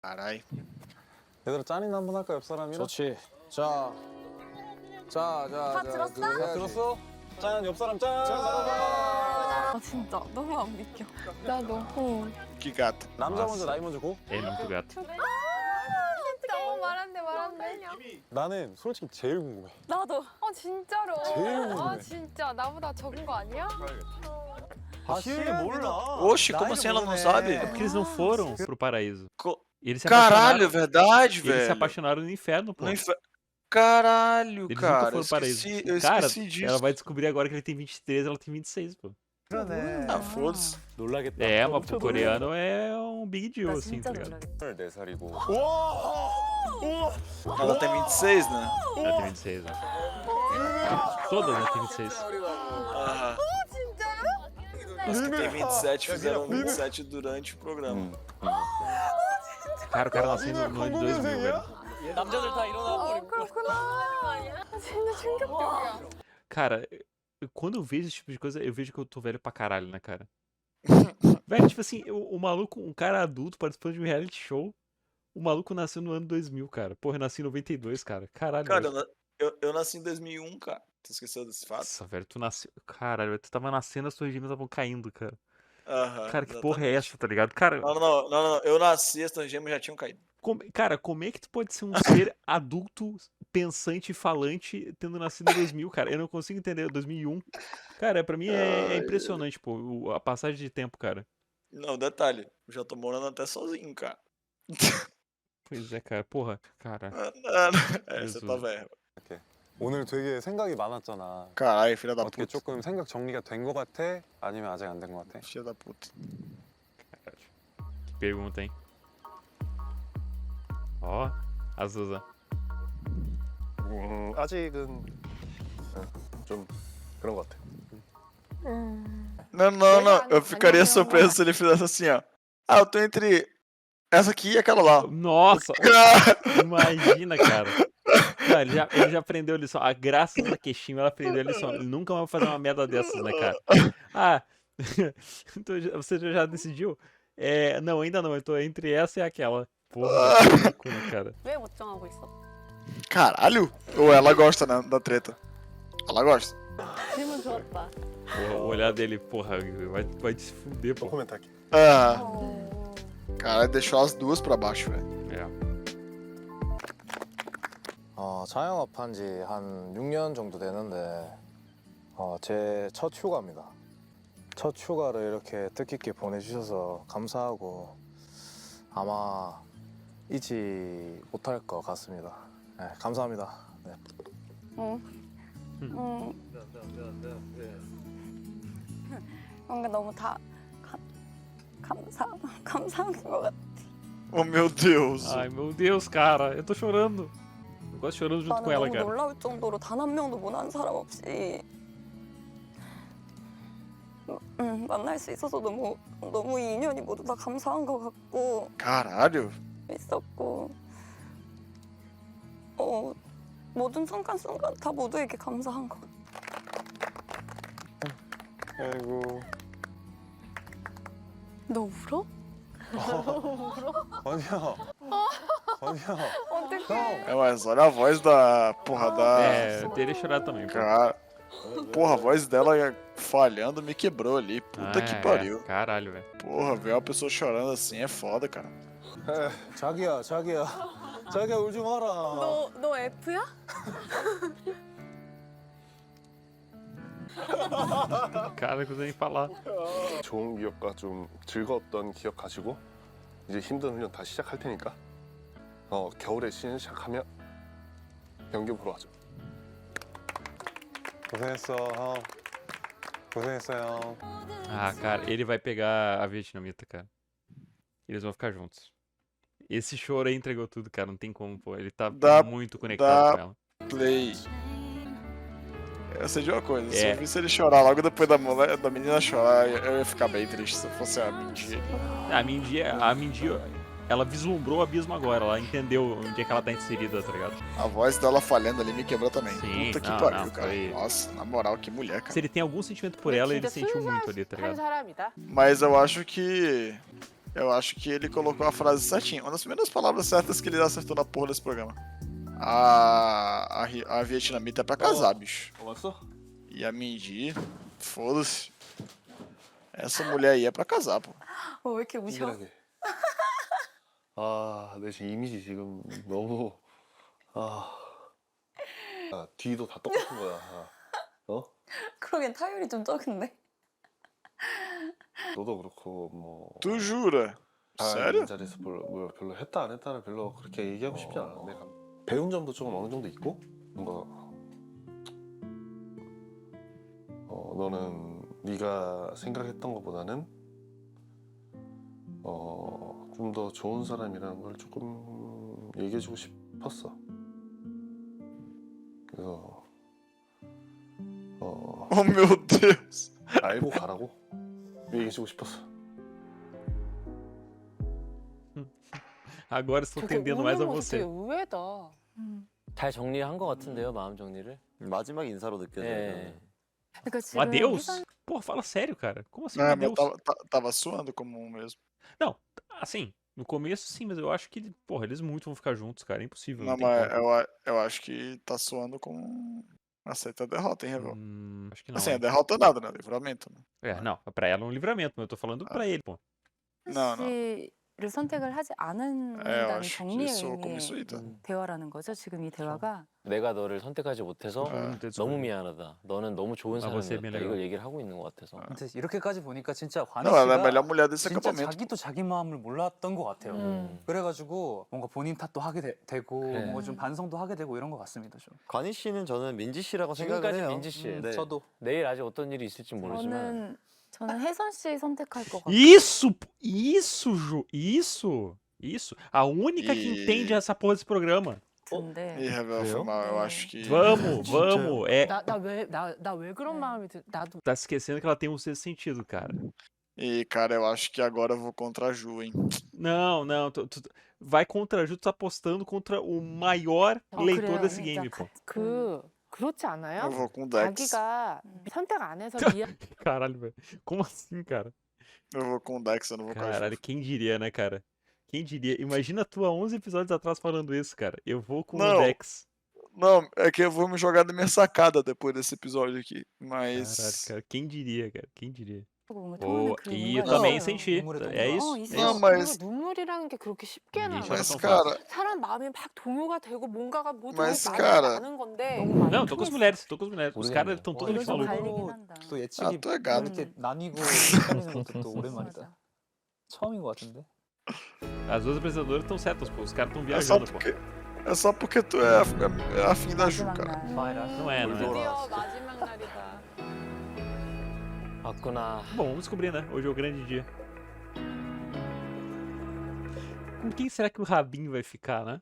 Carai. 얘들아 짠이나 한번 할까 옆 사람이랑? 좋지. 자, 다 들었어? 들었어? 짠 옆 사람 짠. 아 진짜 너무 안 믿겨. 나도. Que gato. 남자 Nossa. 먼저 나이 먼저 고. É muito gato. 진짜 말한대. 나는 솔직히 제일 궁금해. 나도. 진짜로. 제일 궁금해. 진짜 나보다 적은 거 아니야? Oxe, como assim ela não sabe? É porque eles não foram pro paraíso. Eles se Caralho, é apaixonaram, verdade, eles se velho. apaixonaram no inferno, pô. No infer- Caralho, Eles cara. nunca foram pro paraíso. Eu Cara, esqueci disso. ela vai descobrir agora que ele tem 23, ela tem 26, pô. Ah, foda-se. 놀라겠다. É, mas pro coreano é um big deal, 나 assim, 진짜 tá ligado? 놀라겠다. 14살이고. Ela tem 26, né? Ela tem 26, né? Todas, né? Tem 26. Aham. As que tem 27 fizeram 27 durante o programa. Cara, o cara nasceu no ano de 2000, velho. 남자들 다 일어나 버리고. 그렇구나. 진짜 충격적이야. Cara, quando eu vejo esse tipo de coisa, eu vejo que eu tô velho pra caralho, né, cara? Velho, tipo assim, o maluco, um cara adulto participando de um reality show, o maluco nasceu no ano 2000, cara. Porra, eu nasci em 92, cara. Caralho, Cara, velho. eu nasci em 2001, cara. Tu esqueceu desse fato? Nossa, velho, tu nasceu... Caralho, velho, tu tava nascendo, as tuas gêmeas estavam caindo, cara. Aham. Cara, que porra é exatamente. essa, tá ligado? Cara, Não. Eu nasci, as gêmeas já tinham caído. cara, como é que tu pode ser um ser adulto, pensante e falante tendo nascido em 2000, cara? Eu não consigo entender, 2001. Cara, pra mim é impressionante, pô, a passagem de tempo, cara. Não, detalhe. Eu já tô morando até sozinho, cara. Pois é, cara, porra, cara. Você tá Jesus. velho. 오늘 되게 생각이 많았잖아. Caralho, filha da 어떻게 puta. 조금 생각 정리가 된 거 같아? 아니면 아직 안 된 거 같아? Filha da puta. Caralho. Que pergunta, hein? Ó, a Zuza. 아직은 좀 그런 것 같아. Não. Eu ficaria surpreso se ele fizesse assim, ó. Ah, eu tô entre essa aqui e aquela lá. Nossa, imagina, cara. Não, ele já aprendeu a lição. A graça da Queixinho, ela aprendeu a lição. Ele nunca vai fazer uma merda dessas, né, cara? Ah, então você já decidiu? É, não, ainda não. Eu tô entre essa e aquela. Porra, que louco, né, cara? 왜 못 정하고 있어? Caralho! Ou ela gosta, né, da treta. Ela gosta. 질문 좋았다. Porra, o olhar dele, porra, vai se fuder, pô. 코멘트 할게. Ah, cara, deixou as duas pra baixo, velho. É. 자영업 한 지 한 6년 정도 되는데 제 첫 휴가입니다. 첫 휴가를 이렇게 뜻깊게 보내주셔서 감사하고 아마 잊지 못할 것 같습니다. 네, 감사합니다. 네. 뭔가 너무 다 감사한 것 같아. Oh, meu Deus. Ai, meu Deus, cara, eu tô chorando. Eu gosto chorando junto 나는 com ela, 너무 cara. 놀라울 정도로 단 한 명도 못한 사람 없이 만날 수 있어서 너무 이 인연이 모두 다 감사한 것 같고 Caralho. 있었고 모든 순간순간 다 모두에게 감사한 것 같아. 아이고. 너 울어? 아니야. 아니야. 어떡해. É, mas olha a voz da porra da... É, eu teria chorado também, pô. Cara, porra, a voz dela falhando me quebrou ali. Puta que pariu. Caralho, velho. Porra, ver uma pessoa chorando assim é foda, cara. 자기야 울지 마라. 너 F야? Cara, não consigo nem falar. 좋은 기억과 좀 즐거웠던 기억 가지고 이제 힘든 훈련 다시 시작할 테니까 겨울에 시즌 시작하면 연기 보러 와줘. 고생했어 형. 고생했어요. Ah, cara, ele vai pegar a vietnamita, cara. Eles vão ficar juntos. Esse choro aí entregou tudo, cara. Não tem como, pô. Ele tá muito conectado com ela. Play. Eu sei de uma coisa, se É. eu visse ele chorar logo depois da menina chorar, eu ia ficar bem triste se eu fosse a Mindy. A Mindy, ela vislumbrou o abismo agora. Ela entendeu onde é que ela tá inserida, tá ligado? A voz dela falhando ali me quebrou também. Sim, Puta que não, pariu, não, cara. foi- Nossa, na moral, que mulher, cara. Se ele tem algum sentimento por ela, ele sentiu muito ali, tá ligado? Mas eu acho que Eu acho que ele colocou a frase certinha. Uma das primeiras palavras certas que ele acertou na porra desse programa. A vietnamita é pra casar, bicho. 왔어? E a Mindy, foda-se. Essa mulher aí é pra casar, pô. 왜 이렇게 우셔? 친근하게. 내 지금 이미지 지금 너무 뒤도 다 똑같은 거야. 그러기엔 타율이 좀 적은데? 너도 그렇고 뭐. Tu jura? Sério? 이 자리에서 별로 했다 안 했다를 별로 그렇게 얘기하고 싶지 않아. 내가 배운 점도 조금 어느 정도 있고 뭔가 너는 네가 생각했던 것보다는 좀 더 좋은 사람이라는 걸 조금 얘기해주고 싶었어. 그래서 Oh meu Deus. 알고 가라고 얘기해주고 싶었어. Agora estou entendendo mais a você. 의외다. 잘 정리한 것 같은데요, 마음 정리를. 마지막 인사로 느껴져요. 예. 그러니까 Um 지금 adeus? 희선- Pô, fala sério, cara. Como assim um Não, mas adeus? tava suando como um mesmo. Não, assim, no começo sim, mas eu acho que, porra, eles muito vão ficar juntos, cara. É impossível. Não, tem mas como. eu acho que tá suando como aceita a derrota, hein, Revel? Acho que não. Assim, a hein? derrota nada, né? Livramento, né? É, não, pra ela é um livramento, mas eu tô falando pra ele, pô. Não, não. 씨를 선택을 하지 É, eu 않는다는 acho que 정리의 soou como isso 의미의 aí, tá? 대화라는 거죠. 지금 이 대화가. 내가 너를 선택하지 못해서 아, 너무 미안하다. 너는 너무 좋은 아, você 사람이었다. me 이걸 얘기를 하고 있는 것 같아서. 근데 이렇게까지 보니까 진짜 관희 Não, ela é a 씨가 melhor mulher desse 진짜 acampamento. 자기도 자기 마음을 몰랐던 것 같아요. 그래가지고 뭔가 본인 탓도 하게 되고 그래. 뭔가 좀 반성도 하게 되고 이런 것 같습니다. 좀. 관희 씨는 저는 민지 씨라고 생각을 지금까지 해요. 민지 씨. 네. 저도 내일 아직 어떤 일이 있을지 모르지만 저는 혜선 씨 선택할 것 같아요. Isso! Isso, Ju! Isso! A única que E- entende essa porra desse programa. 같은데. Ih, Revel, foi mal. Eu acho que. Vamos! É, 나 왜 그런 마음이 나도 tá se esquecendo que ela tem um sexto sentido, cara. E, cara, eu acho que agora eu vou contra a Ju, hein? Não, vai contra a Ju, tu tá apostando contra o maior leitor 그래요. desse 진짜 game, pô. 그렇지 않아요? Eu vou com o Dex. 자기가 선택 안 해서 미안. Caralho, velho. Como assim, cara? Eu vou com o Dex, eu não vou com a Ju. Caralho, quem diria, né, cara? Quem diria? Imagina tu há 11 episódios atrás falando isso, cara. Eu vou com o Não. Dex. Não, é que eu vou me jogar da minha sacada depois desse episódio aqui. Caralho, Mas. cara. Quem diria, cara? Quem diria? 뭔가 Oh, 통하는 그 e eu 뭔가 também 있어요. senti. 눈물의 É 동화. isso? 있어. É Não, isso. mas. 눈물이라는 게 그렇게 쉽게 Ninguém 나와. chora Mas, tão cara. fácil. 사람 마음이 막 동요가 되고 뭔가가 모든 Mas, 게 cara. 나는 건데. 너무 많이 Não, tô com as 통했어. mulheres, tô com as mulheres. Os 모르겠네. caras estão 와, totalmente 이거 좀 malucos. 갈리긴 한다. 또 Ah, 예측이 tu é gado. 이렇게 나뉘고 헷갈리는 것도 또 오랜만이다. 맞아. 처음인 것 같은데. As duas apresentadoras estão certas, pô. Os caras estão É só viajando, pô. porque. É só porque tu é afim da Ju, 마지막 cara. 날. 파이라. Não é, não é. 드디어 마지막 날이다. 맞구나. Bom, vamos descobrir, né? Hoje é o grande dia. Com quem será que o Rabinho vai ficar, né?